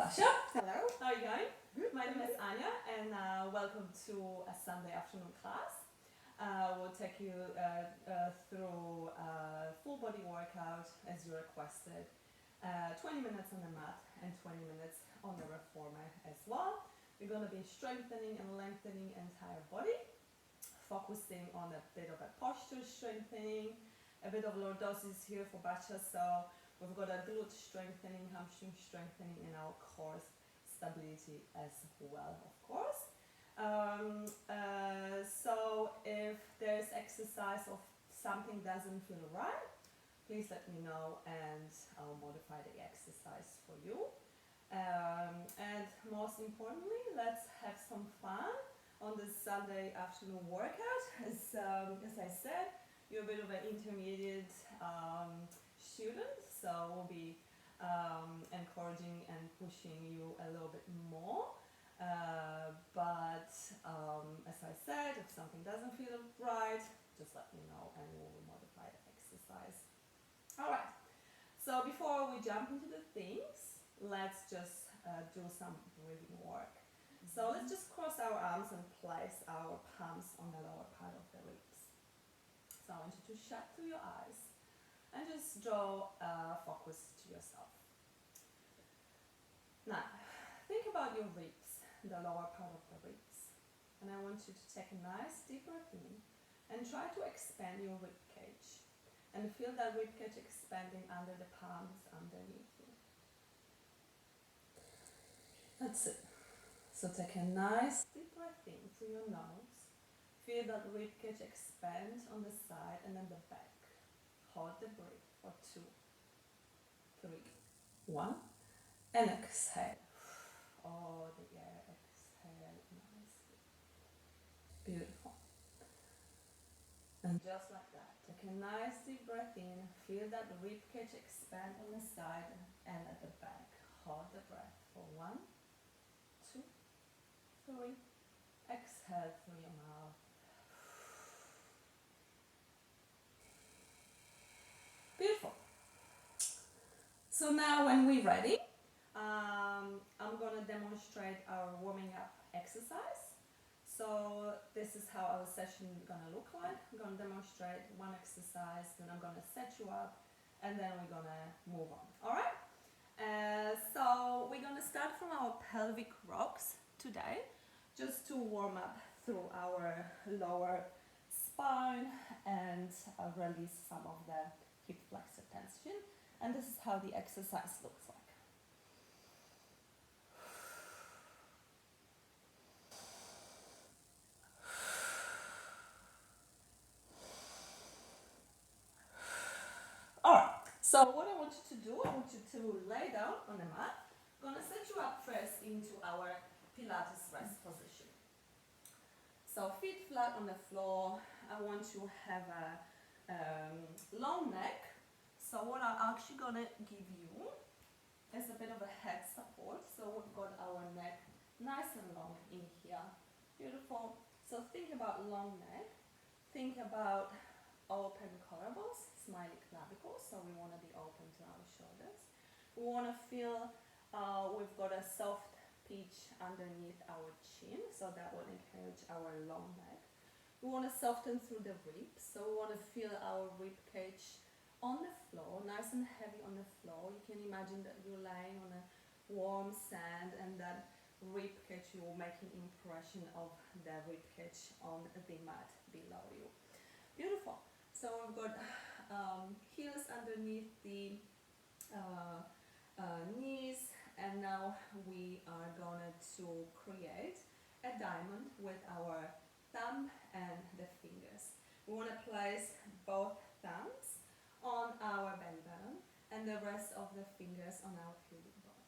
Sasha. Hello. How are you going? Good. My name is Anya, and welcome to a Sunday afternoon class. We'll take you through a full body workout as you requested. 20 minutes on the mat and 20 minutes on the reformer as well. We're going to be strengthening and lengthening entire body, focusing on a bit of a posture strengthening, a bit of lordosis here for bacha. So we've got a glute strengthening, hamstring strengthening, and our core stability as well, of course. So if there's exercise of something doesn't feel right, please let me know and I'll modify the exercise for you. And most importantly, let's have some fun on this Sunday afternoon workout. As I said, you're a bit of an intermediate student, so we'll be encouraging and pushing you a little bit more. But as I said, if something doesn't feel right, just let me know and we'll modify the exercise. Alright, so before we jump into the things, let's just do some breathing work. So let's just cross our arms and place our palms on the lower part of the ribs. So I want you to shut through your eyes and just draw focus to yourself. Now, think about your ribs, the lower part of the ribs. And I want you to take a nice deep breath in and try to expand your rib cage. And feel that rib cage expanding under the palms underneath you. That's it. So take a nice deep breath in through your nose. Feel that rib cage expand on the side and then the back. Hold the breath for 2, 3, 1. And exhale. Oh, the air. Exhale nicely. Beautiful. And just like that, take a nice deep breath in. Feel that rib cage expand on the side and at the back. Hold the breath for 1, 2, 3. Exhale through your mouth. Beautiful. So now when we're ready, I'm going to demonstrate our warming up exercise. So this is how our session is going to look like. I'm going to demonstrate one exercise, then I'm going to set you up, and then we're going to move on. Alright? So we're going to start from our pelvic rocks today, just to warm up through our lower spine and release some of the hip flexor tension. And this is how the exercise looks like. Alright, so what I want you to do, I want you to lay down on the mat. I'm going to set you up first into our Pilates rest position. So feet flat on the floor. I want you to have a long neck. So what I'm actually going to give you is a bit of a head support. So we've got our neck nice and long in here. Beautiful. So think about long neck. Think about open collarbones, smiley clavicles. So we want to be open to our shoulders. We want to feel we've got a soft pitch underneath our chin. So that will encourage our long neck. We want to soften through the ribs. So we want to feel our rib cage on the floor, nice and heavy on the floor. You can imagine that you're lying on a warm sand and that rib cage, you will make an impression of the rib cage on the mat below you. Beautiful. So we've got heels underneath the knees, and now we are going to create a diamond with our thumb and the fingers. We want to place both thumbs on our belly button and the rest of the fingers on our pubic bone.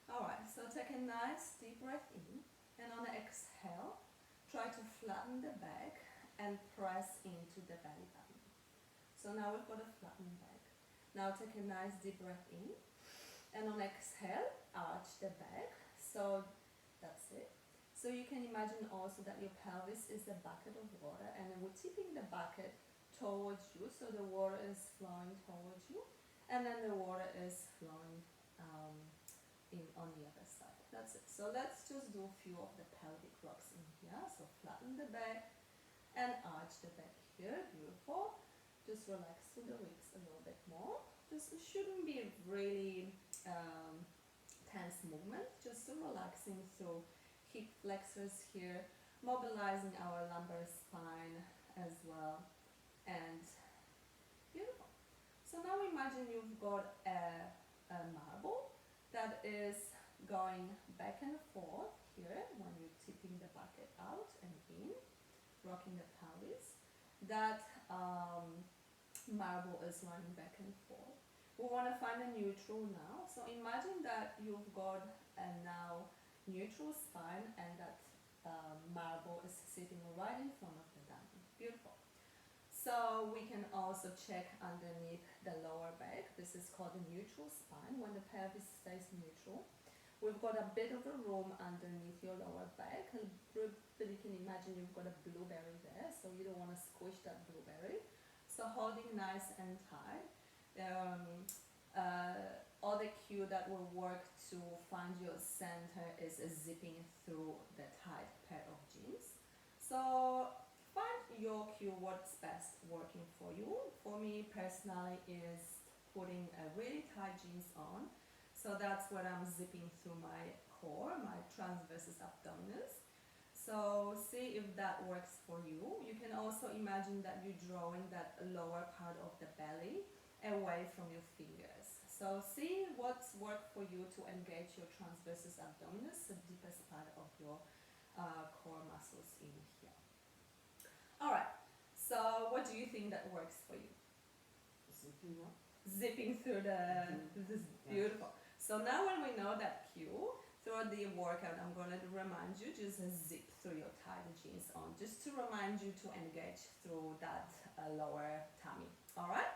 Alright, so take a nice deep breath in, and on the exhale, try to flatten the back and press into the belly button. So now we've got a flattened back. Now take a nice deep breath in, and on exhale, arch the back. So that's it. So you can imagine also that your pelvis is a bucket of water, and then we're tipping the bucket towards you, so the water is flowing towards you, and then the water is flowing in on the other side. That's it. So let's just do a few of the pelvic rocks in here. So flatten the back and arch the back here. Beautiful. Just relax through the ribs a little bit more. Just, it shouldn't be really tense movement. Just relaxing through hip flexors here, mobilizing our lumbar spine as well. And beautiful. So now imagine you've got a marble that is going back and forth here when you're tipping the bucket out and in, rocking the pelvis. That marble is running back and forth. We want to find a neutral now. So imagine that you've got a now neutral spine and that marble is sitting right in front of the diamond. Beautiful. So we can also check underneath the lower back. This is called the neutral spine, when the pelvis stays neutral. We've got a bit of a room underneath your lower back, but you can imagine you've got a blueberry there, so you don't want to squish that blueberry. So holding nice and tight. Other cue that will work to find your center is zipping through the tight pair of jeans. So find your cue, what's best working for you. For me personally is putting a really tight jeans on. So that's where I'm zipping through my core, my transversus abdominis. So see if that works for you. You can also imagine that you're drawing that lower part of the belly away from your fingers. So see what's worked for you to engage your transversus abdominis, the deepest part of your core muscles in here. Alright, so what do you think that works for you? Zipping up. Zipping through this is beautiful. So now when we know that cue, throughout the workout I'm going to remind you, just zip through your tight jeans on, just to remind you to engage through that lower tummy. Alright?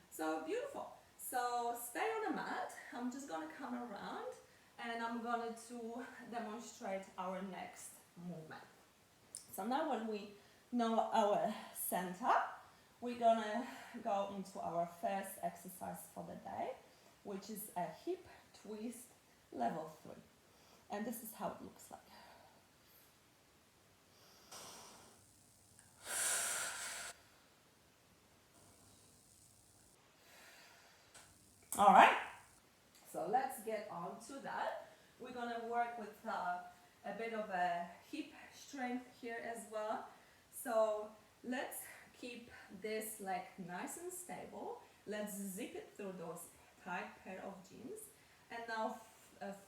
So beautiful. So stay on the mat. I'm just going to come around and I'm going to demonstrate our next movement. So now when we know our center, we're going to go into our first exercise for the day, which is a hip twist level 3. And this is how it looks like. All right, so let's get on to that. We're going to work with a bit of a hip strength here as well. So let's keep this leg nice and stable. Let's zip it through those tight pair of jeans. And now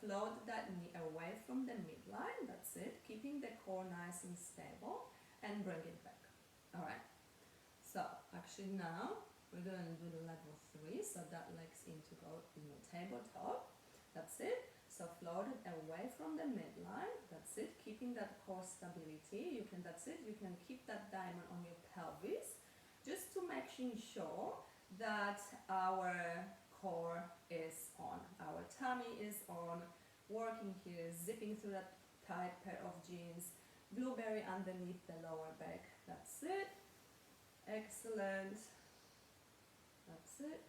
float that knee away from the midline. That's it. Keeping the core nice and stable. And bring it back. All right. So actually now we're going to do the level 3. So that leg's in to go in the tabletop. That's it. So float it away from the midline. That's it. Keeping that core stability. You can. That's it. You can keep that diamond on your pelvis, just to making sure that our core is on, our tummy is on. Working here, zipping through that tight pair of jeans. Blueberry underneath the lower back. That's it. Excellent. That's it.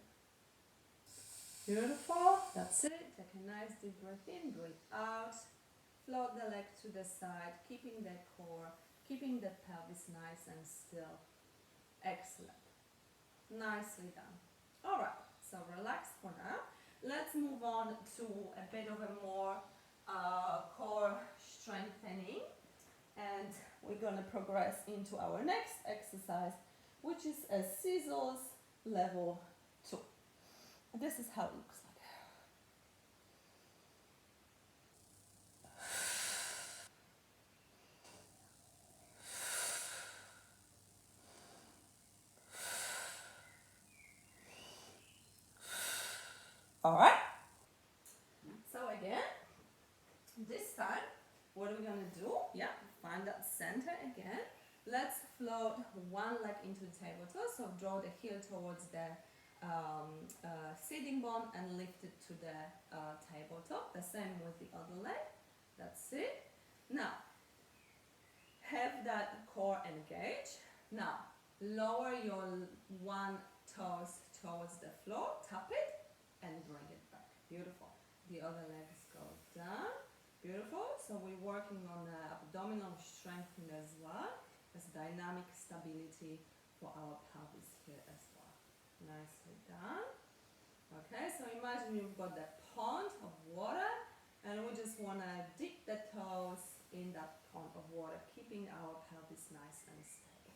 Beautiful. That's it. Take a nice deep breath in, breathe out. Float the leg to the side, keeping the core, keeping the pelvis nice and still. Excellent. Nicely done. Alright, so relax for now. Let's move on to a bit of a more core strengthening. And we're going to progress into our next exercise, which is a scissors level 2. This is how it looks like. Alright. So again, this time, what are we going to do? Yeah, find that center again. Let's float one leg into the tabletop. So draw the heel towards the sitting bone and lift it to the tabletop. The same with the other leg. That's it. Now, have that core engage. Now, lower your one toes towards the floor, tap it, and bring it back. Beautiful. The other legs go down. Beautiful. So we're working on abdominal strengthening as well as dynamic stability for our pelvis here as well. Nicely done. Okay, so imagine you've got that pond of water and we just want to dip the toes in that pond of water, keeping our pelvis nice and stable.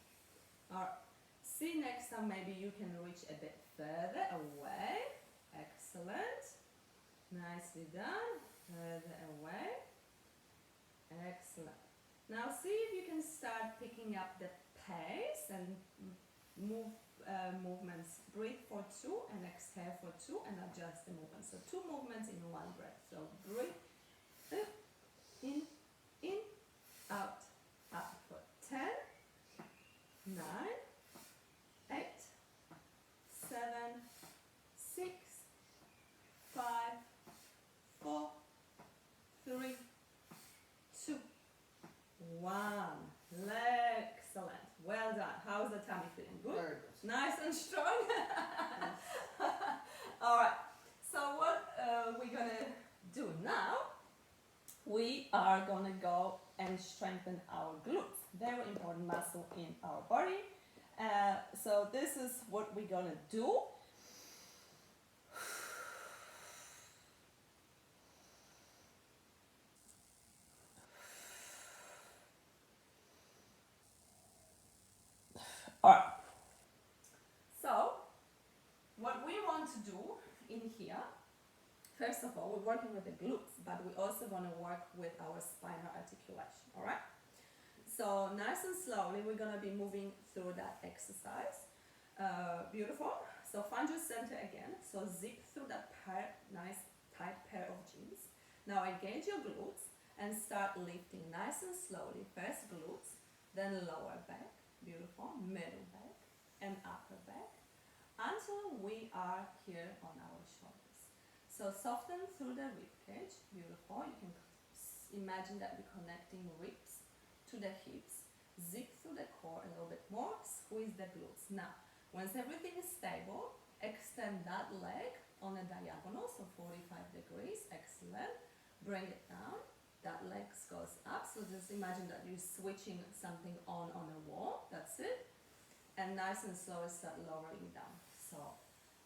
Alright, see next time maybe you can reach a bit further away. Excellent. Nicely done. Further away. Excellent. Now see if you can start picking up the pace and movements. Breathe for 2 and exhale for 2 and adjust the movement. So 2 movements in 1 breath. So breathe, in, out, up for 10, 9, 8, 7, 6, 5, 4, 3, 2, 1. Excellent. Well done. How's the tummy feeling? Good? Very good. Nice and strong? Alright. So what we're going to do now, we are going to go and strengthen our glutes. Very important muscle in our body. So this is what we're going to do. Alright, so what we want to do in here, first of all, we're working with the glutes, but we also want to work with our spinal articulation, alright? So nice and slowly, we're going to be moving through that exercise. Beautiful. So find your center again. So zip through that nice tight pair of jeans. Now engage your glutes and start lifting nice and slowly. First glutes, then lower back. Beautiful. Middle back and upper back until we are here on our shoulders. So soften through the rib cage. Beautiful. You can imagine that we're connecting ribs to the hips. Zip through the core a little bit more. Squeeze the glutes. Now, once everything is stable, extend that leg on a diagonal, so 45 degrees. Excellent. Bring it down. That leg goes up, so just imagine that you're switching something on a wall. That's it. And nice and slow start lowering down. So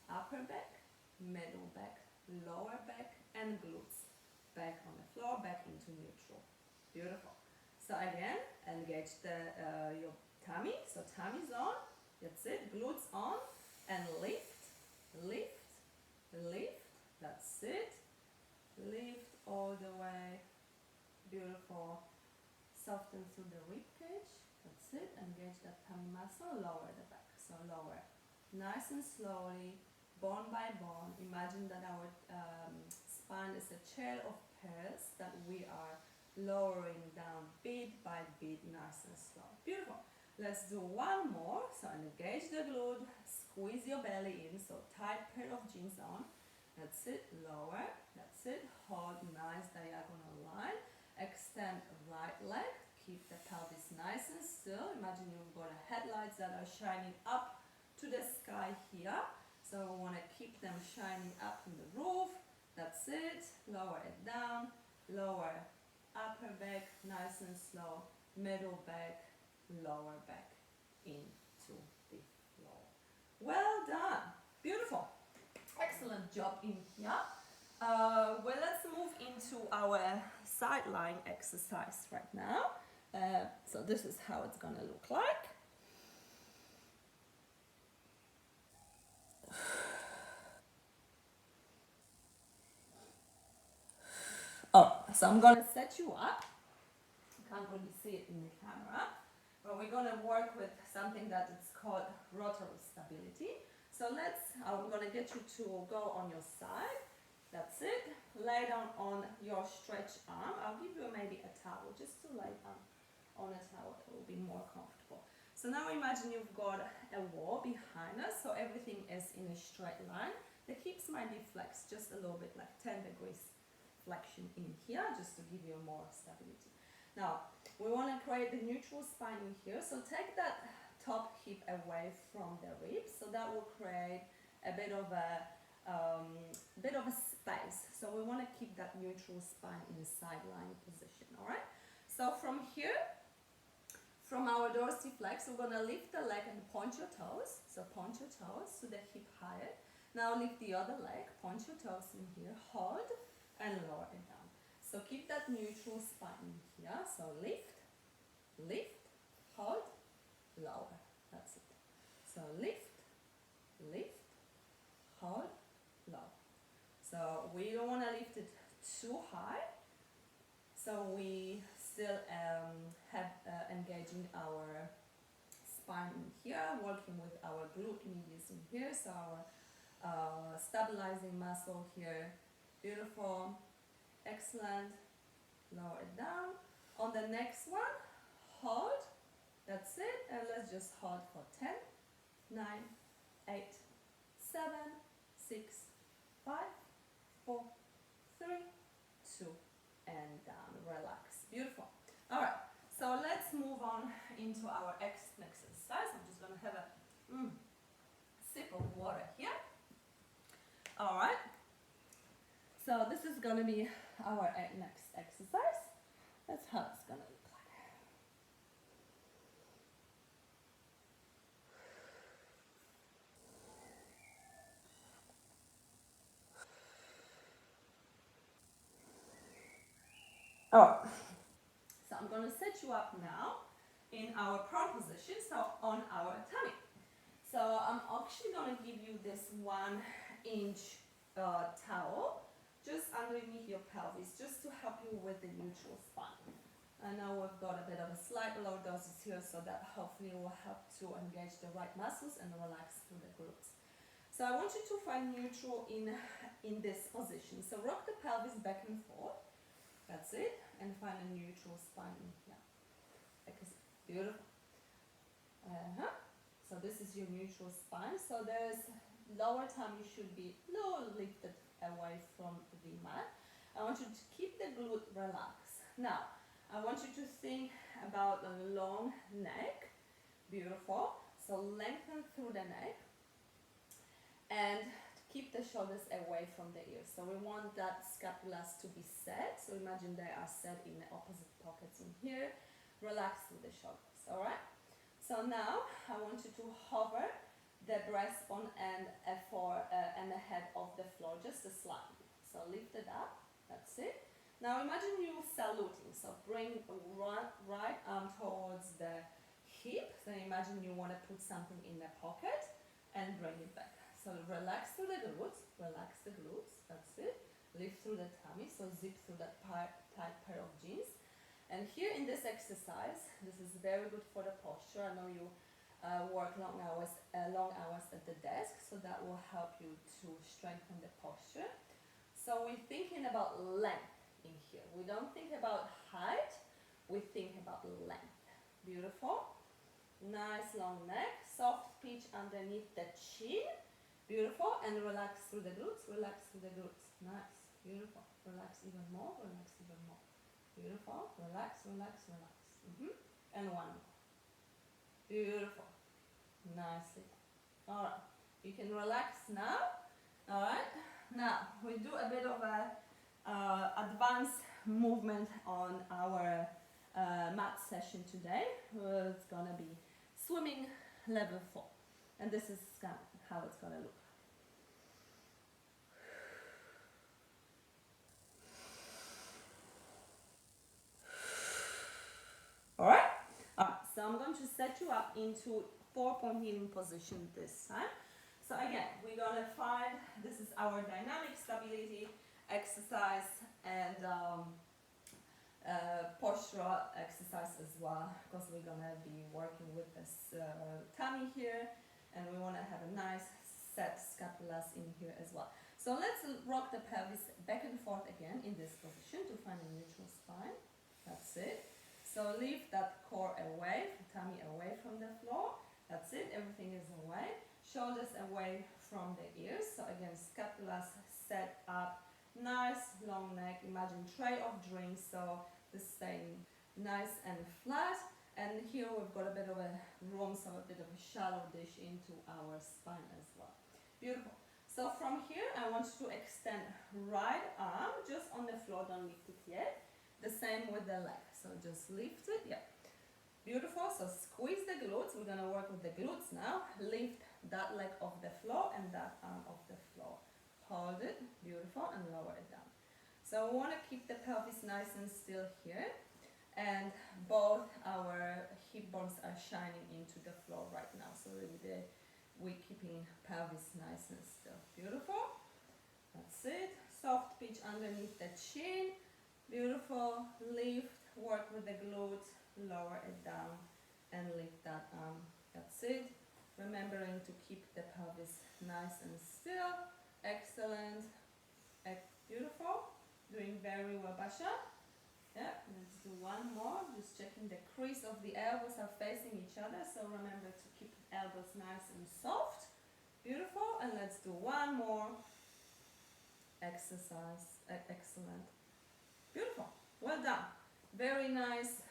upper back, middle back, lower back, and glutes. Back on the floor, back into neutral. Beautiful. So again, engage your tummy. So tummy's on. That's it. Glutes on. And lift, lift, lift. That's it. Lift all the way. Beautiful. Soften through the rib cage. That's it. Engage that tummy muscle. Lower the back. So lower. Nice and slowly, bone by bone. Imagine that our spine is a chair of pearls that we are lowering down bit by bit, nice and slow. Beautiful. Let's do one more. So engage the glute. Squeeze your belly in. So tight pair of jeans on. That's it. Lower. That's it. Hold nice diagonal line. Extend right leg. Keep the pelvis nice and still. Imagine you've got headlights that are shining up to the sky here. So we want to keep them shining up in the roof. That's it. Lower it down. Lower upper back. Nice and slow. Middle back. Lower back into the floor. Well done. Beautiful. Excellent job in here. Well, let's move into our side lying exercise right now. So this is how it's gonna look like. Oh, so I'm gonna set you up. You can't really see it in the camera, but we're gonna work with something that is called rotary stability. So I'm gonna get you to go on your side. That's it. Lay down on your stretched arm. I'll give you maybe a towel just to lay down on a towel. It will be more comfortable. So now imagine you've got a wall behind us, so everything is in a straight line. The hips might be flexed just a little bit, like 10 degrees flexion in here, just to give you more stability. Now, we want to create the neutral spine in here, so take that top hip away from the ribs, so that will create a bit of a space. So we we want to keep that neutral spine in a sideline position, all right? So from here, from our dorsiflex, we're going to lift the leg and point your toes. So point your toes to the hip higher. Now lift the other leg, point your toes in here, hold, and lower it down. So keep that neutral spine here. So lift, lift, hold, lower. That's it. So lift, lift, hold, lower. So we don't want to lift it too high. So we still engaging our spine in here, working with our glute medius in here. So our stabilizing muscle here. Beautiful. Excellent. Lower it down. On the next one, hold. That's it. And let's just hold for 10, 9, 8, 7, 6, 5, 4, 3, 2, and down. Relax. Beautiful. All right. So let's move on into our next exercise. I'm just going to have a sip of water here. All right. So this is going to be our next exercise. That's how it's going to look like. All right. So I'm going to set you up now in our prone position, so on our tummy. So I'm actually going to give you this 1-inch towel just underneath your pelvis, just to help you with the neutral spine. I know we've got a bit of a slight lordosis here, so that hopefully will help to engage the right muscles and relax through the glutes. So I want you to find neutral in this position. So rock the pelvis back and forth. That's it. And find a neutral spine in here. Beautiful. So this is your neutral spine. So there's lower tummy should be a little lifted away from the mat. I want you to keep the glute relaxed. Now, I want you to think about a long neck. Beautiful. So lengthen through the neck. And keep the shoulders away from the ears. So we want that scapulas to be set. So imagine they are set in the opposite pockets in here. Relax through the shoulders, all right? So now I want you to hover the breastbone and the head of the floor, just slightly. So lift it up, that's it. Now imagine you saluting. So bring right arm towards the hip. So imagine you want to put something in the pocket and bring it back. So relax through the glutes, that's it. Lift through the tummy, so zip through that tight pair of jeans. And here in this exercise, this is very good for the posture. I know you work long hours at the desk, so that will help you to strengthen the posture. So we're thinking about length in here. We don't think about height, we think about length. Beautiful. Nice long neck, soft pitch underneath the chin. Beautiful, and relax through the glutes, Nice, beautiful. Relax even more, Beautiful, relax. And one more. Beautiful. Nicely. Alright, you can relax now. Alright, now we do a bit of a advanced movement on our mat session today. It's gonna be swimming level 4. And this is how it's going to look. Alright? Alright, so I'm going to set you up into 4-point kneeling position this time. So again, we're going to find, this is our dynamic stability exercise and postural exercise as well, because we're going to be working with this tummy here. And we want to have a nice set scapulas in here as well. So let's rock the pelvis back and forth again in this position to find a neutral spine. That's it. So lift that core away, tummy away from the floor. That's it, everything is away. Shoulders away from the ears. So again, scapulas set up. Nice long neck. Imagine tray of drinks. So this staying nice and flat. And here we've got a bit of a room, so a bit of a shallow dish into our spine as well. Beautiful. So from here, I want you to extend right arm just on the floor, don't lift it yet. The same with the leg, so just lift it, yeah. Beautiful, so squeeze the glutes. We're gonna work with the glutes now. Lift that leg off the floor and that arm off the floor. Hold it, beautiful, and lower it down. So we wanna keep the pelvis nice and still here. And both our hip bones are shining into the floor right now. So we're keeping pelvis nice and still. Beautiful. That's it. Soft pitch underneath the chin. Beautiful. Lift. Work with the glutes. Lower it down and lift that arm. That's it. Remembering to keep the pelvis nice and still. Excellent. Beautiful. Doing very well, Basha. Yeah, let's do one more. Just checking the crease of the elbows are facing each other. So remember to keep elbows nice and soft. Beautiful. And let's do one more exercise. Excellent. Beautiful. Well done. Very nice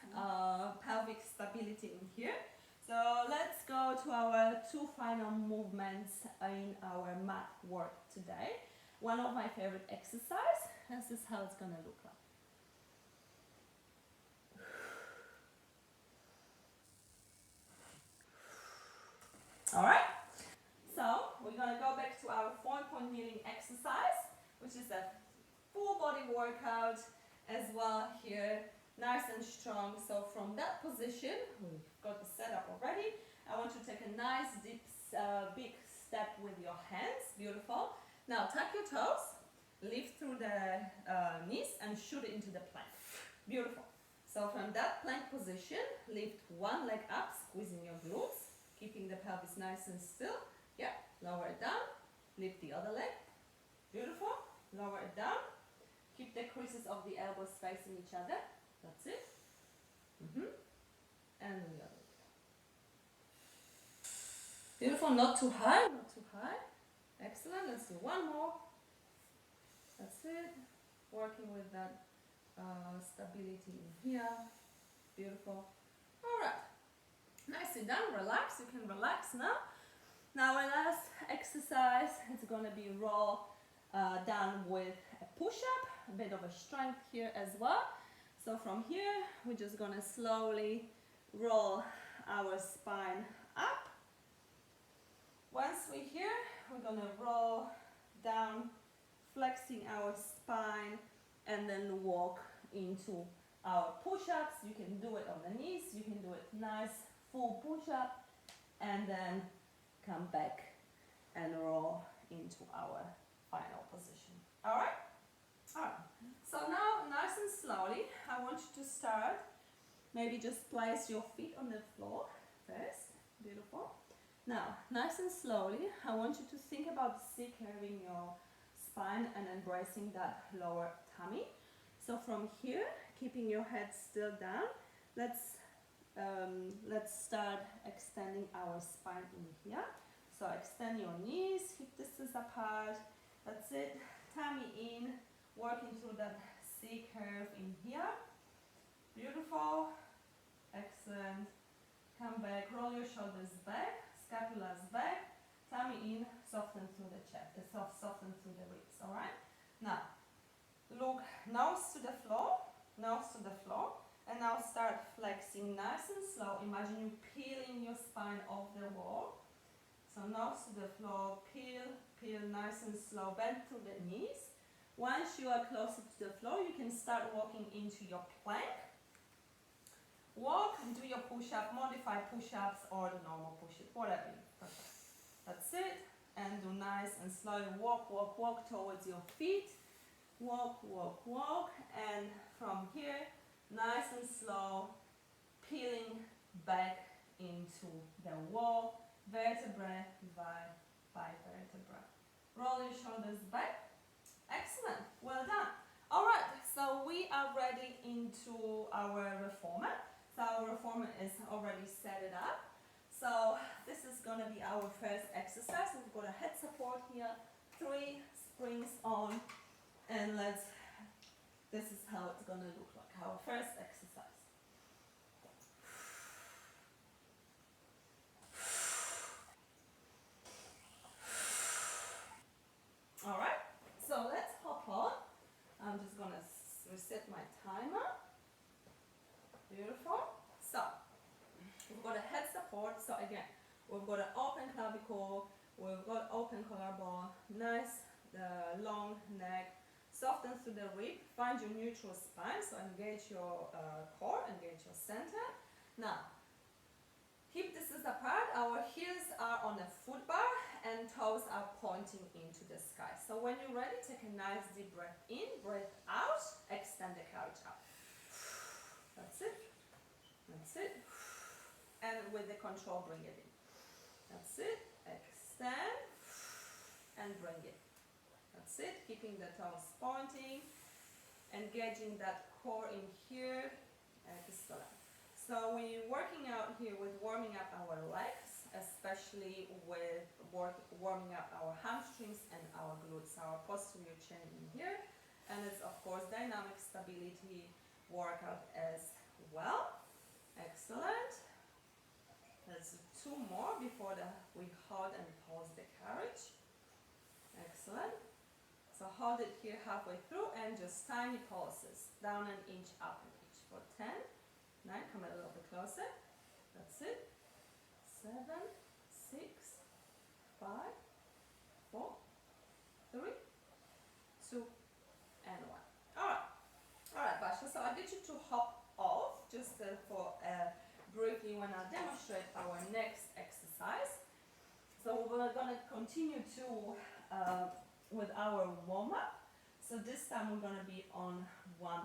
pelvic stability in here. So let's go to our two final movements in our mat work today. One of my favorite exercises. This is how it's going to look like. Alright, so we're going to go back to our 4-point kneeling exercise, which is a full body workout as well here, nice and strong. So from that position, we've got the setup already. I want you to take a nice deep, big step with your hands, beautiful. Now tuck your toes, lift through the knees and shoot it into the plank, beautiful. So from that plank position, lift one leg up, squeezing your glutes. Keeping the pelvis nice and still. Yeah, lower it down. Lift the other leg. Beautiful. Lower it down. Keep the creases of the elbows facing each other. That's it. And the other leg. Beautiful. Not too high. Not too high. Excellent. Let's do one more. That's it. Working with that stability in here. Beautiful. All right. Nicely done, relax, you can relax now. Now our last exercise, it's going to be roll down with a push-up, a bit of a strength here as well. So from here, we're just going to slowly roll our spine up. Once we're here, we're going to roll down, flexing our spine, and then walk into our push-ups. You can do it on the knees, you can do it nice, full push-up, and then come back and roll into our final position. All right? All right. So now, nice and slowly, I want you to start. Maybe just place your feet on the floor first. Beautiful. Now, nice and slowly, I want you to think about C-curving your spine and embracing that lower tummy. So from here, keeping your head still down, let's start extending our spine in here. So extend your knees, hip distance apart. That's it. Tummy in, working through that C curve in here. Beautiful. Excellent. Come back, roll your shoulders back, scapulas back, tummy in, soften through the chest, soften through the ribs. All right. Now, look nose to the floor, and now start flexing nice and slow. Imagine you peeling your spine off the wall. So nose to the floor, peel nice and slow, bend through the knees. Once you are closer to the floor, you can start walking into your plank. Walk and do your push-up, modify push-ups or the normal push-up, whatever you prefer. That's it. And do nice and slowly walk towards your feet. Walk, and from here, nice and slow, peeling back into the wall, vertebra by vertebra. Roll your shoulders back. Excellent, well done. All right, so we are ready into our reformer. So our reformer is already set it up. So this is gonna be our first exercise. We've got a head support here, 3 springs on, and this is how it's gonna look like, our first exercise. reset my timer. Beautiful. So, we've got a head support. So again, we've got an open clavicle, we've got open collarbone, nice long neck, soften through the rib, find your neutral spine, so engage your core, engage your center. Now, hip distance apart, our heels are on a foot bar and toes are pointing into the sky. So when you're ready, take a nice deep breath in, breath out, extend the carriage up. That's it. That's it. And with the control, bring it in. That's it. Extend and bring it. That's it. Keeping the toes pointing, engaging that core in here. Excellent. So we're working out here with warming up our legs, especially with warming up our hamstrings and our glutes, our posterior chain in here. And it's of course dynamic stability workout as well. Excellent. Let's do 2 more before we hold and pause the carriage. Excellent. So hold it here halfway through and just tiny pulses. Down an inch, up an inch for 10, 9, come a little bit closer. That's it. 7, 6, 5, 4, 3, 2, and 1. Alright, Basha, so I need you to hop off just for briefly when I demonstrate our next exercise. So we're going to continue with our warm-up. So this time we're going to be on one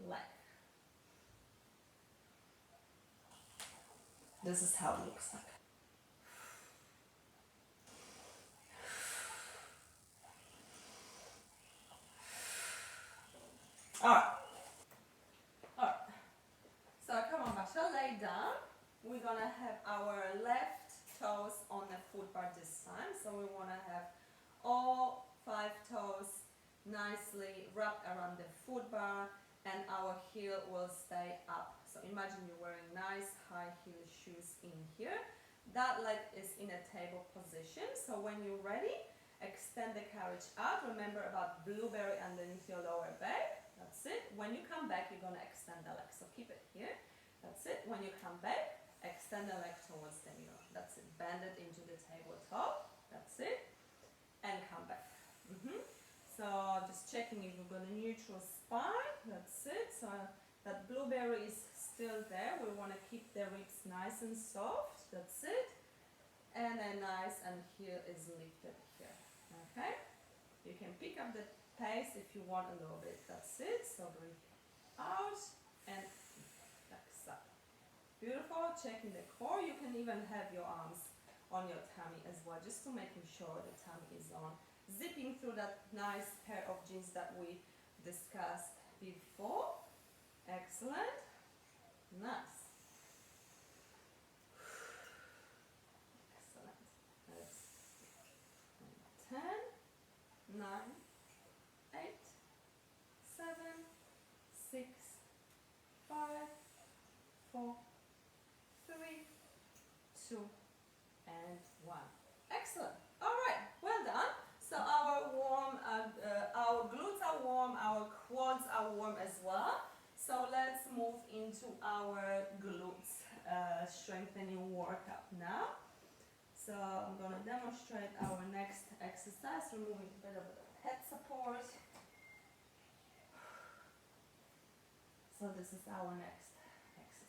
leg. This is how it looks like. Alright. So come on, Basha, lay down. We're going to have our left toes on the foot bar this time. So we want to have all 5 toes nicely wrapped around the foot bar and our heel will stay up. So imagine you're wearing nice high heel shoes in here. That leg is in a table position. So when you're ready, extend the carriage out. Remember about blueberry underneath your lower back. That's it. When you come back, you're going to extend the leg. So keep it here. That's it. When you come back, extend the leg towards the mirror. That's it. Bend it into the tabletop. That's it. And come back. So just checking if we've got a neutral spine. That's it. So that blueberry is still there. We want to keep the ribs nice and soft. That's it. And then nice and heel is lifted here. Okay. You can pick up the pace if you want a little bit. That's it. So breathe out and flex up. Beautiful. Checking the core. You can even have your arms on your tummy as well, just to making sure the tummy is on. Zipping through that nice pair of jeans that we discussed before. Excellent. Nice. Excellent. That's 10, 9, 8, 7, 6, 5, 4, 3, 2, and 1. Excellent. All right. Well done. So our glutes are warm, our quads are warm as well. So let's move into our glutes strengthening workout now. So I'm going to demonstrate our next exercise, removing a bit of head support. So this is our next exercise.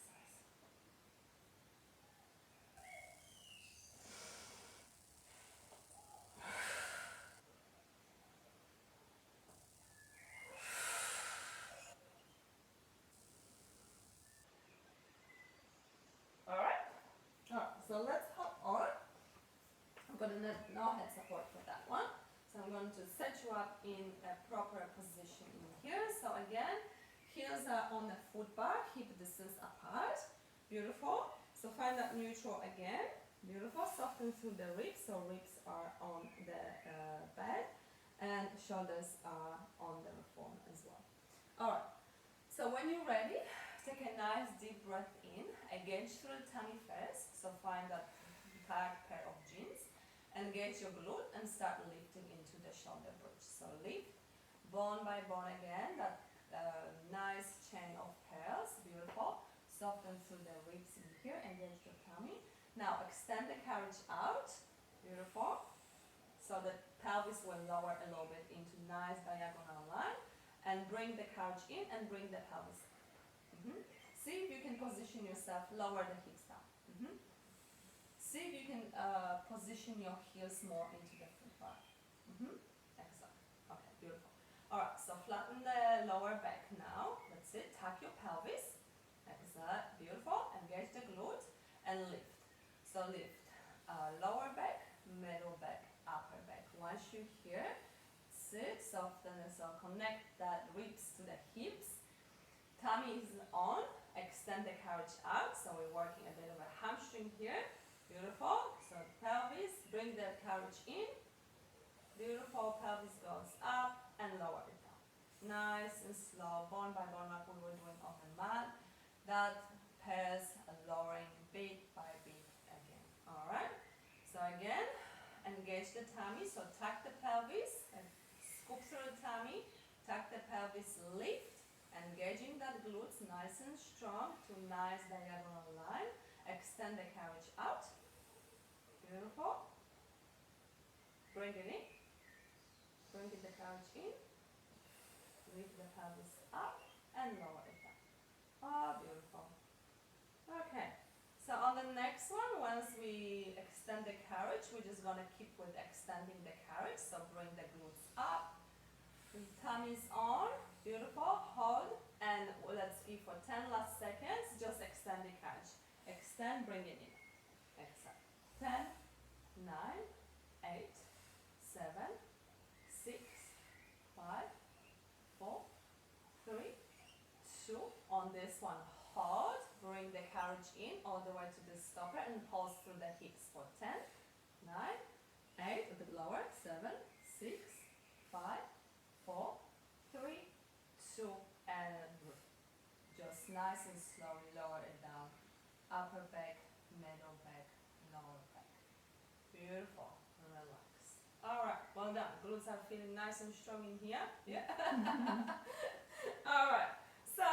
So let's hop on. I'm going to need no head support for that one. So I'm going to set you up in a proper position in here. So again, heels are on the foot bar, hip distance apart. Beautiful. So find that neutral again. Beautiful. Soften through the ribs. So ribs are on the bed and shoulders are on the form as well. Alright. So when you're ready, take a nice deep breath in. Engage through the tummy first. So find that tight pair of jeans. Engage your glute and start lifting into the shoulder bridge. So lift, bone by bone again, that Soften through the ribs in here, engage the tummy. Now extend the carriage out, beautiful. So the pelvis will lower a little bit into nice diagonal line, and bring the carriage in and bring the pelvis up. See if you can position yourself, lower the hips down. See if you can position your heels more into the front bar. Excellent. Okay, beautiful. Alright, so flatten the lower back now. That's it. Tuck your pelvis. Excellent. Beautiful. Engage the glute and lift. So lift lower back, middle back, upper back. Once you're here, sit, soften, so connect that ribs to the hips. Tummy is on. Extend the carriage out. So we're working a bit of a hamstring here. Beautiful. So pelvis, bring the carriage in. Beautiful. Pelvis goes up and lower it down. Nice and slow, bone by bone, like we were doing on the mat. That pairs a lowering bit by bit again. Alright. So again, engage the tummy. So tuck the pelvis and scoop through the tummy. Tuck the pelvis, lift. Engaging that glutes nice and strong to nice diagonal line. Extend the carriage out. Beautiful. Bring it in. Bring the carriage in. Lift the pelvis up and lower it down. Oh, beautiful. Okay. So on the next one, once we extend the carriage, we're just going to keep with extending the carriage. So bring the glutes up. The tummy's on. Beautiful. Hold. And let's give for 10 last seconds. Just extend the carriage. Extend, bring it in. Exhale. 10, 9, 8, 7, 6, 5, 4, 3, 2. On this one, hold. Bring the carriage in all the way to the stopper and pulse through the hips for 10, 9, 8, a bit lower, 7, 6, 5, 4, 3, 2, and just nice and slowly lower it down. Upper back, middle back, lower back. Beautiful. Relax. Alright, well done. Glutes are feeling nice and strong in here. Yeah. Alright, so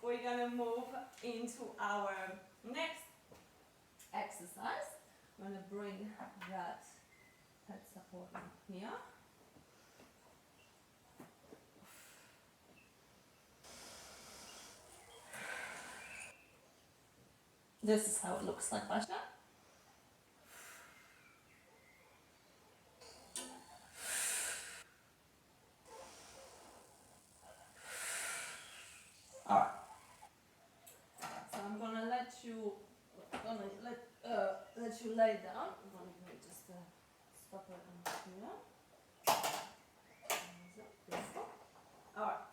we're gonna move into our next exercise. I'm gonna bring that head support in here. This is how it looks like, Basha. Alright. So I'm gonna let you lay down. I'm gonna just stop it in here. Alright.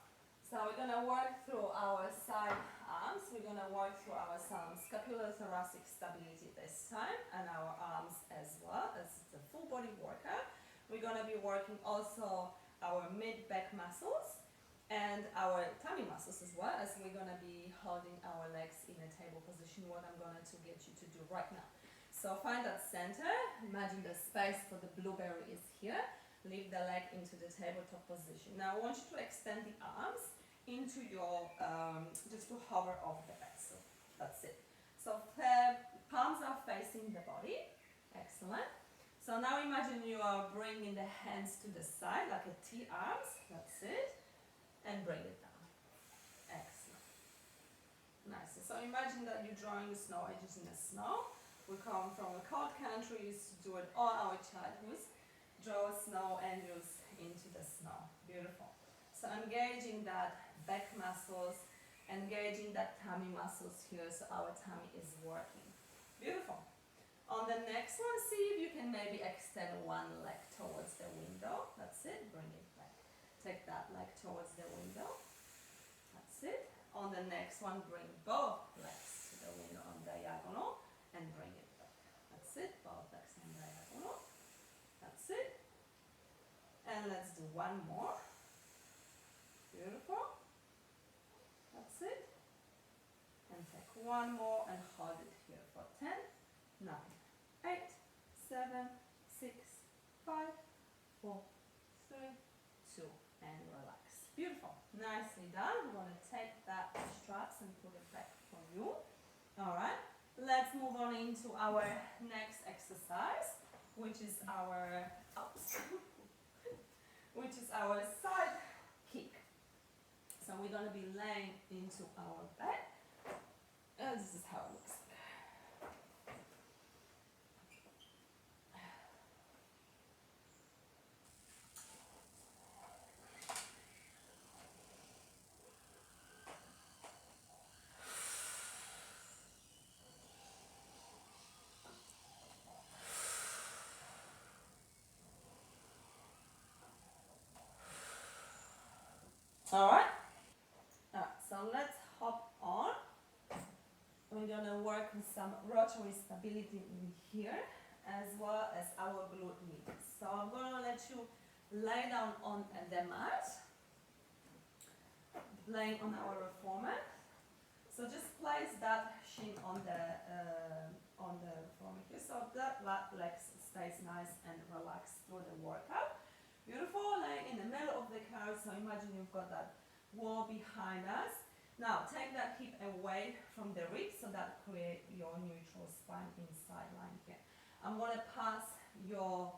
So we're gonna work through our side arms. We're gonna work through our scapulothoracic stability this time, and our arms as well, as it's a full body workout. We're gonna be working also our mid-back muscles and our tummy muscles as well, as we're gonna be holding our legs in a table position, what I'm going to get you to do right now. So find that center, imagine the space for the blueberry is here, leave the leg into the tabletop position. Now I want you to extend the arms into your, just to hover over the back, so that's it. So palms are facing the body, excellent. So now imagine you are bringing the hands to the side like a T arms, that's it. And bring it down. Excellent. Nice. So imagine that you're drawing snow edges in the snow. We come from a cold country, used to do it all our childhoods. Draw snow angels into the snow. Beautiful. So engaging that back muscles, engaging that tummy muscles here, so our tummy is working. Beautiful. On the next one, see if you can maybe extend one leg towards the window. That's it. Bring it back. Take that leg towards the window. That's it. On the next one, bring both legs to the window on diagonal and bring it back. That's it. Both legs on diagonal. That's it. And let's do one more. Beautiful. That's it. And take one more and hold it here for 10, 9, 8, 7, 6, 5, 4, 3, 2. And relax. Beautiful. Nicely done. We're going to take that straps and put it back Alright, let's move on into our next exercise, which is our which is our side kick. So we're going to be laying into our bed. This is how it looks. Alright? Alright, so let's hop on. We're going to work with some rotary stability in here, as well as our glute med. So I'm going to let you lay down on the mat, laying on our reformer. So just place that shin on the reformer here, so that leg stays nice and relaxed through the workout. Beautiful, laying in the middle of the couch, so imagine you've got that wall behind us. Now take that hip away from the ribs, so that create your neutral spine inside line here. I'm going to pass your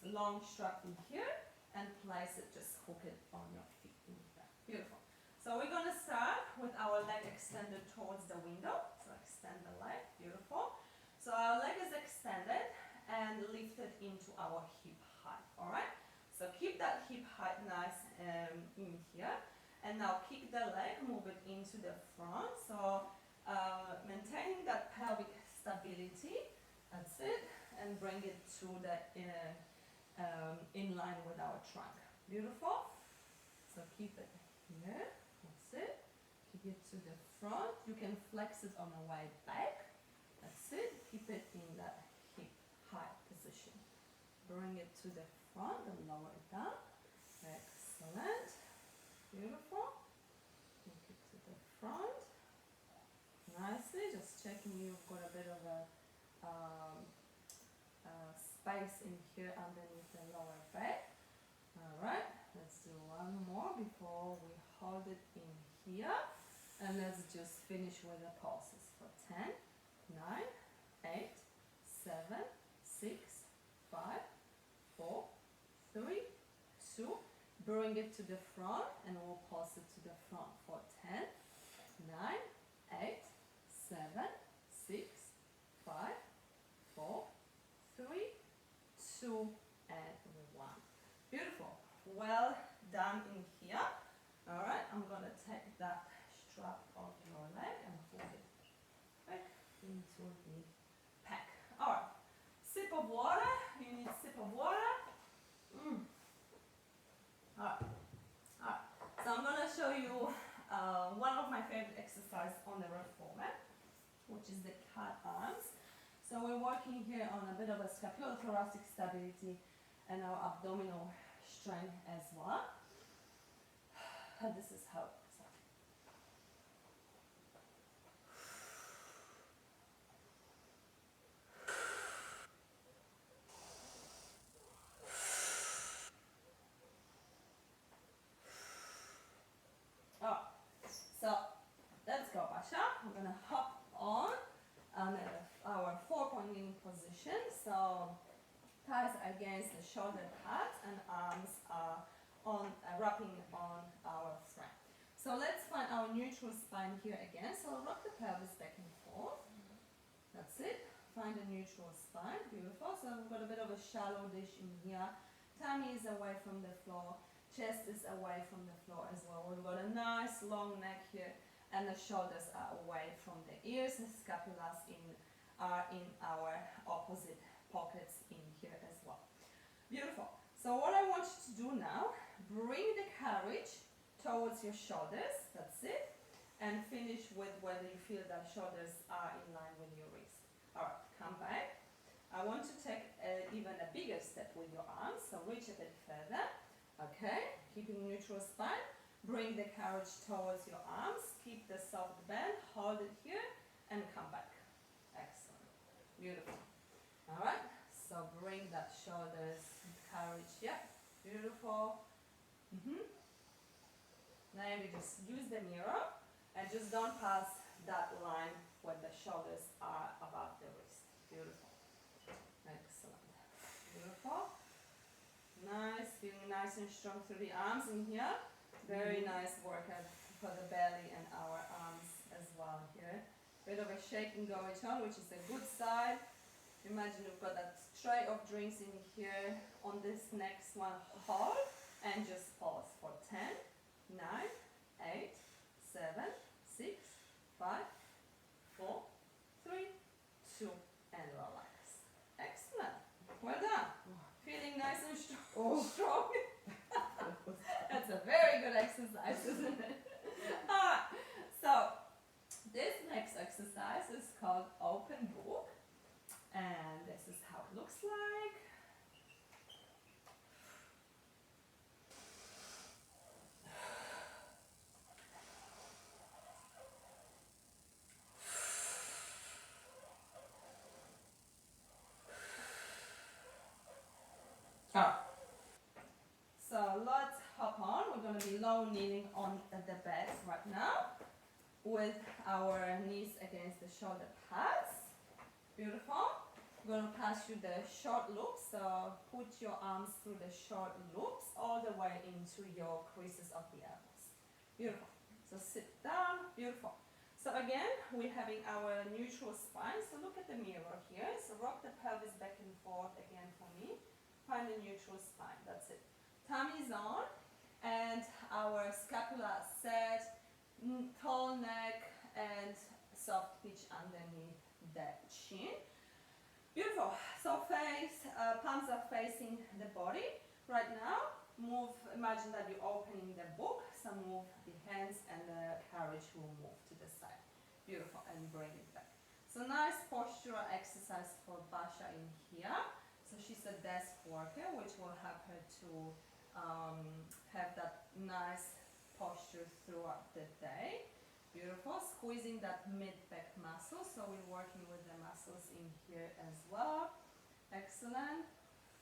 long strap in here and place it, just hook it on your feet in here. Beautiful. So we're going to start with our leg extended towards the window. So extend the leg, beautiful. So our leg is extended and lifted into our hip height, alright? So keep that hip height nice in here. And now kick the leg, move it into the front. So maintaining that pelvic stability, that's it. And bring it to the in line with our trunk. Beautiful. So keep it here. That's it. Keep it to the front. You can flex it on the way back. That's it. Keep it in that hip high position. Bring it to the front and lower it down. Excellent. Beautiful. Take it to the front. Nicely. Just checking you've got a bit of a space in here underneath the lower back. Alright, let's do one more before we hold it in here. And let's just finish with the pulses for 10, 9, 8, 7, 6, 5, 4, 3, 2. Bring it to the front and we'll pulse it to the front for 10, 9, 8, 7, 6, 5, 4, 3, 2, and 1. Beautiful. Well done in here. Alright, I'm going to take that strap off your leg and hold it back into the pack. Alright, sip of water. You need a sip of water. Alright, so I'm going to show you one of my favorite exercises on the reformer, which is the cat arms. So we're working here on a bit of a scapulothoracic stability and our abdominal strength as well. This is how it looks like. Oh, so let's go, Basha. I'm gonna hop on our 4-point kneeling position. So thighs against the shoulder pads and arms are on wrapping on our frame. So let's find our neutral spine here again. So rock the pelvis back and forth. That's it. Find a neutral spine. Beautiful. So we've got a bit of a shallow dish in here. Tummy is away from the floor. Chest is away from the floor as well. We've got a nice long neck here, and the shoulders are away from the ears. The scapulas are in our opposite pockets in here as well. Beautiful. So what I want you to do now, bring the carriage towards your shoulders, that's it, and finish with whether you feel that shoulders are in line with your wrist. Alright, come back. I want to take even a bigger step with your arms, so reach a bit further. Okay, keeping neutral spine. Bring the carriage towards your arms, keep the soft bend, hold it here, and come back. Excellent. Beautiful. Alright, so bring that shoulders, carriage, yeah, beautiful. Maybe just use the mirror and just don't pass that line when the shoulders are above the wrist. Beautiful. Excellent. Beautiful. Nice, feeling nice and strong through the arms in here. Very nice workout for the belly and our arms as well here. Bit of a shaking going on, which is a good side. Imagine you've got a tray of drinks in here. On this next one, hold and just pause for 10, 9, 8, 7, 6, 5, 4, 3, 2, and relax. Excellent. Well done. Feeling nice and strong. That's a very good exercise, isn't it? Alright, so this next exercise is called open book, and this is how it looks like. So let's hop on. We're going to be low kneeling on the bed right now with our knees against the shoulder pads. Beautiful. We're going to pass you the short loops. So put your arms through the short loops all the way into your creases of the elbows. Beautiful. So sit down. Beautiful. So again, we're having our neutral spine. So look at the mirror here. So rock the pelvis back and forth again for me. Find the neutral spine. That's it. Tummy's on, and our scapula set, tall neck, and soft pitch underneath the chin. Beautiful. So face, palms are facing the body. Right now, move. Imagine that you're opening the book. So move the hands, and the carriage will move to the side. Beautiful, and bring it back. So nice postural exercise for Basha in here. So she's a desk worker, which will help her to have that nice posture throughout the day. Beautiful. Squeezing that mid-back muscle. So we're working with the muscles in here as well. Excellent.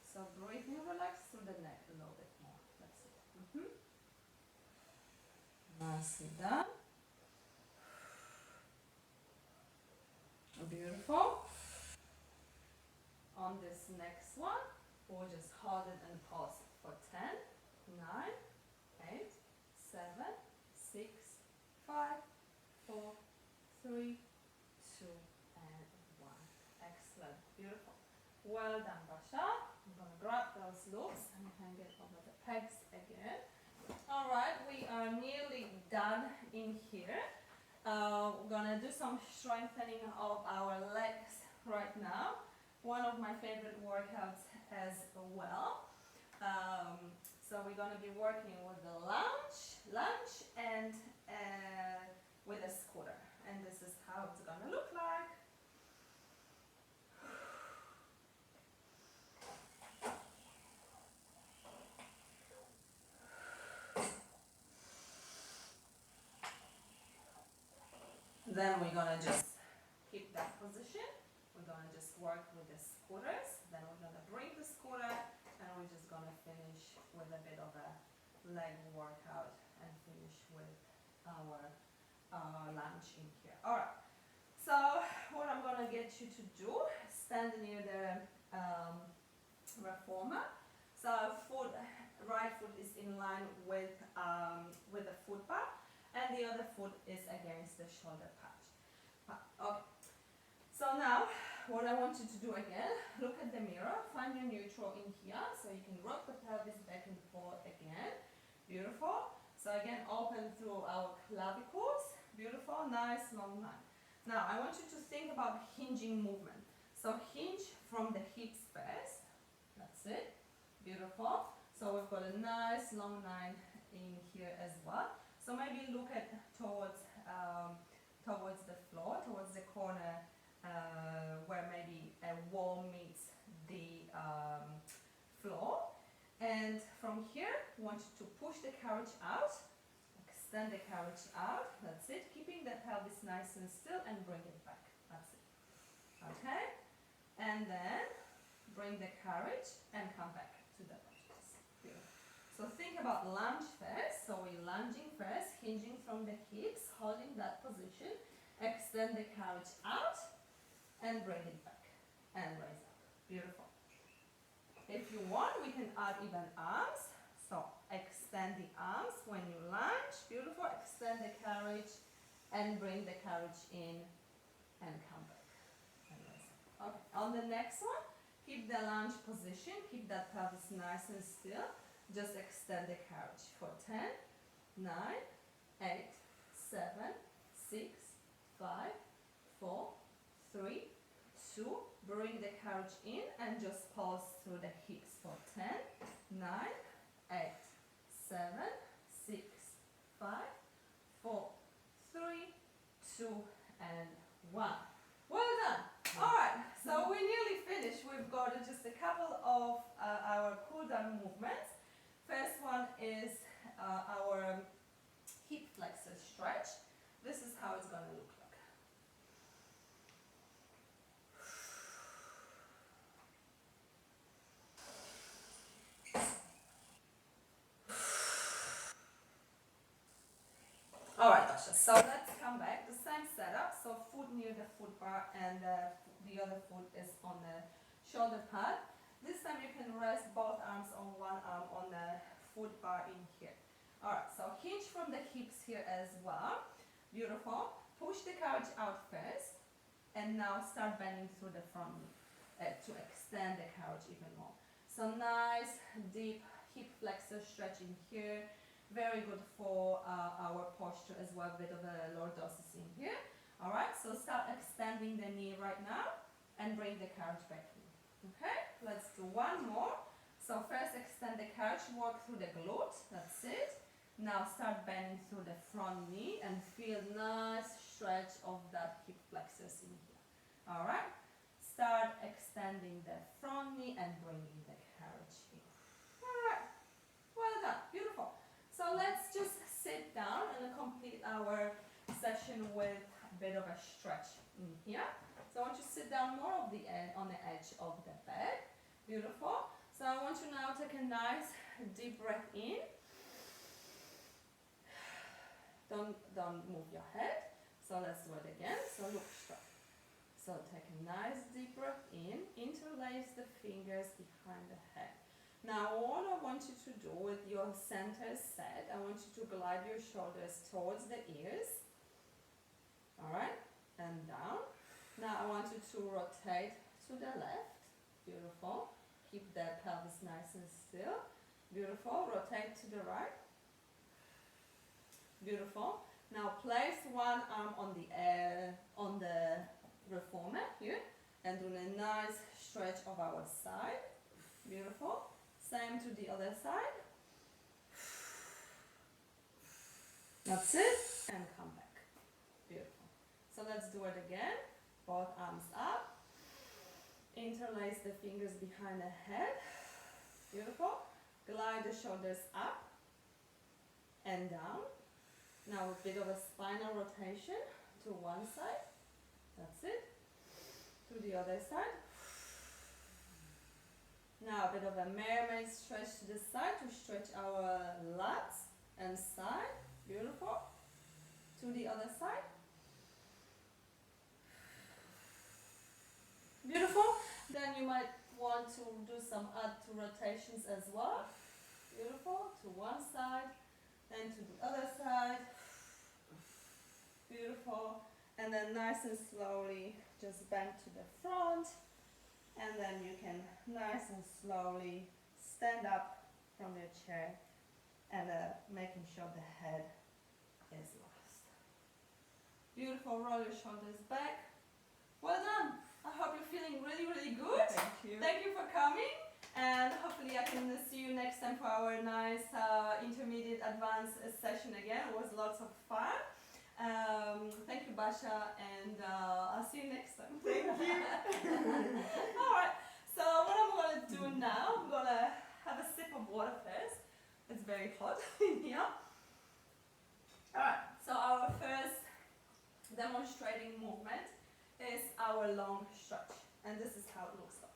So breathing, relax through the neck a little bit more. That's it. Nicely done. Beautiful. On this next one, we'll just hold it and pause it for 10, 9, 8, 7, 6, 5, 4, 3, 2, and 1. Excellent. Beautiful. Well done, Basha. I'm going to grab those loops and hang it over the pegs again. Alright, we are nearly done in here. We're going to do some strengthening of our legs right now. One of my favorite workouts as well. So we're going to be working with the lunge and with a scooter. And this is how it's going to look like. Then we're going to just keep that position. We're going to just work with the scooters. Then we're going to bring the scooter, and we're just going to finish with a bit of a leg workout and finish with our lunge in here. Alright, so what I'm going to get you to do, stand near the reformer. So right foot is in line with the foot bar, and the other foot is against the shoulder patch. Okay. So now, what I want you to do again, look at the mirror, find your neutral in here, so you can rock the pelvis back and forth again. Beautiful. So again, open through our clavicles. Beautiful, nice long line. Now, I want you to think about hinging movement. So hinge from the hips first. That's it. Beautiful. So we've got a nice long line in here as well. So maybe look at towards the floor, towards the corner, where maybe a wall meets the floor. And from here, we want you to push the carriage out, extend the carriage out, that's it, keeping the pelvis nice and still, and bring it back, that's it. Okay? And then bring the carriage and come back to the lunges. Beautiful. So think about lunge first, so we're lunging first, hinging from the hips, holding that position, Extend the carriage out and bring it back and raise up. Beautiful. If you want, we can add even arms. So extend the arms when you lunge. Beautiful. Extend the carriage and bring the carriage in and come back. And raise up. Okay. On the next one, keep the lunge position. Keep that pelvis nice and still. Just extend the carriage for 10, 9, 8, 7, 6, 5, 4, 3, 2. Bring the carriage in and just pulse through the hips for 10, 9, 8, 7, 6, 5, 4, 3, 2, and 1. Well done. Alright, so we're nearly finished. We've got just a couple of our cool down movements. First one is our hip flexor stretch. This is how it's going to look like. Alright, Dasha, so let's come back. The same setup, so foot near the foot bar and the other foot is on the shoulder pad. This time you can rest both arms on one arm on the foot bar in here. Alright, so hinge from the hips here as well. Beautiful. Push the carriage out first and now start bending through the front knee to extend the carriage even more. So nice deep hip flexor stretch in here. Very good for our posture as well, a bit of a lordosis in here. Alright, so start extending the knee right now and bring the carriage back in. Okay, let's do one more. So first extend the carriage, walk through the glute, that's it. Now start bending through the front knee and feel nice stretch of that hip flexors in here. Alright, start extending the front knee and bringing the carriage in. Alright, well done, beautiful. So let's just sit down and complete our session with a bit of a stretch in here. So I want you to sit down more of on the edge of the bed. Beautiful. So I want you now to take a nice deep breath in. Don't move your head. So let's do it again. So look straight. So take a nice deep breath in. Interlace the fingers behind the head. Now what I want you to do with your center set, I want you to glide your shoulders towards the ears. Alright, and down. Now I want you to rotate to the left. Beautiful. Keep the pelvis nice and still. Beautiful. Rotate to the right. Beautiful. Now place one arm on the reformer here and do a nice stretch of our side. Beautiful. Same to the other side. That's it. And come back. Beautiful. So let's do it again. Both arms up. Interlace the fingers behind the head. Beautiful. Glide the shoulders up and down. Now a bit of a spinal rotation to one side. That's it. To the other side. Now a bit of a mermaid stretch to the side to stretch our lats and side. Beautiful. To the other side. Beautiful. Then you might want to do some add to rotations as well. Beautiful. To one side. Then to the other side. Beautiful. And then nice and slowly just bend to the front. And then you can nice and slowly stand up from your chair and making sure the head is lost. Beautiful. Roll your shoulders back. Well done. I hope you're feeling really, really good. Thank you. Thank you for coming. And hopefully I can see you next time for our nice intermediate advanced session again. It was lots of fun. Thank you, Basha, and I'll see you next time. Thank you. Alright, so what I'm going to do now, I'm going to have a sip of water first. It's very hot in here. Alright, so our first demonstrating movement is our long stretch, and this is how it looks like.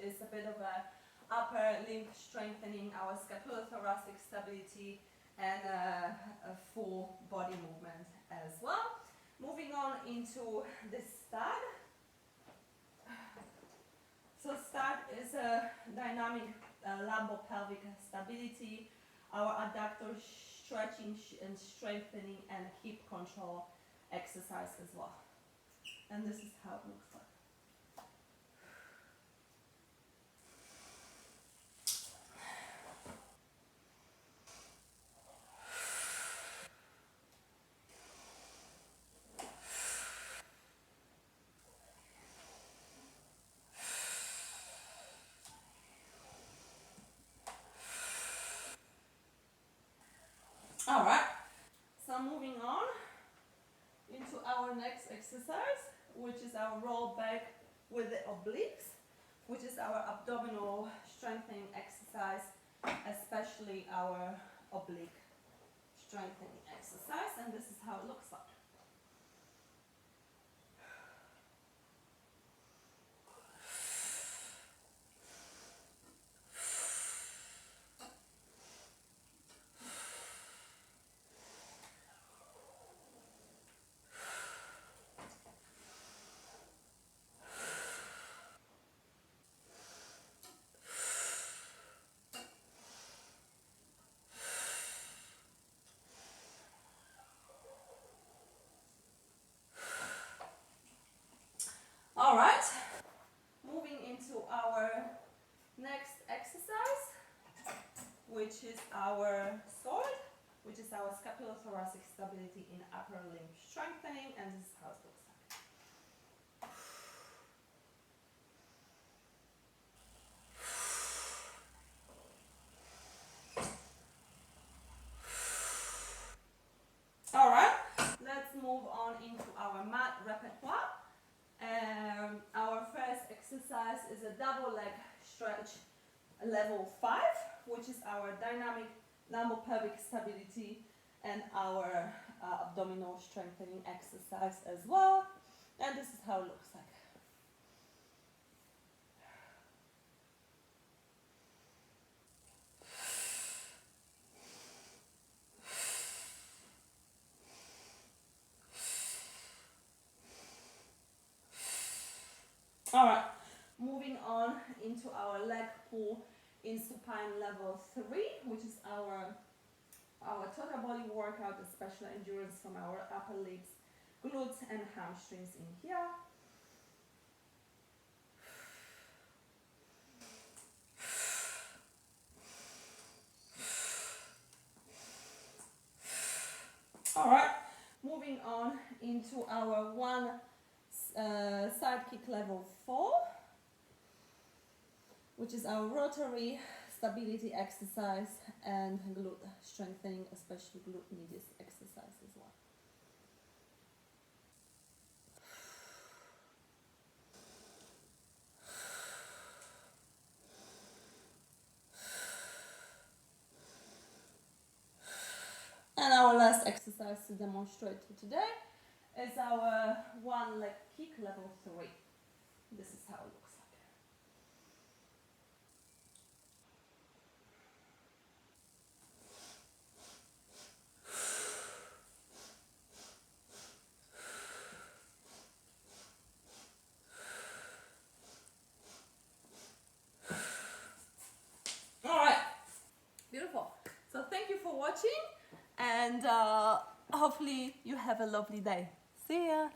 is a bit of a upper limb strengthening, our scapulothoracic stability, and a full body movement as well. Moving on into the stud. So stud is a dynamic lumbo-pelvic stability, our adductor stretching and strengthening, and hip control exercise as well. And this is how it looks like. All right, so moving on into our next exercise, which is our roll back with the obliques, which is our abdominal strengthening exercise, especially our oblique strengthening exercise, and this is how it looks like. All right, moving into our next exercise, which is our sword, which is our scapulothoracic stability in upper limb strengthening, and this is how it looks like. All right, let's move on into our mat repertoire. Our first exercise is a double leg stretch level 5, which is our dynamic lumbo-pelvic stability and our abdominal strengthening exercise as well. And this is how it looks like. All right, moving on into our leg pull in supine level 3, which is our total body workout, especially endurance from our upper legs, glutes and hamstrings in here. All right, moving on into our one side kick level 4, which is our rotary stability exercise and glute strengthening, especially glute medius exercise as well. And our last exercise to demonstrate for today is our one leg kick level 3. This is how it looks like. All right, beautiful. So thank you for watching, and hopefully you have a lovely day. See ya.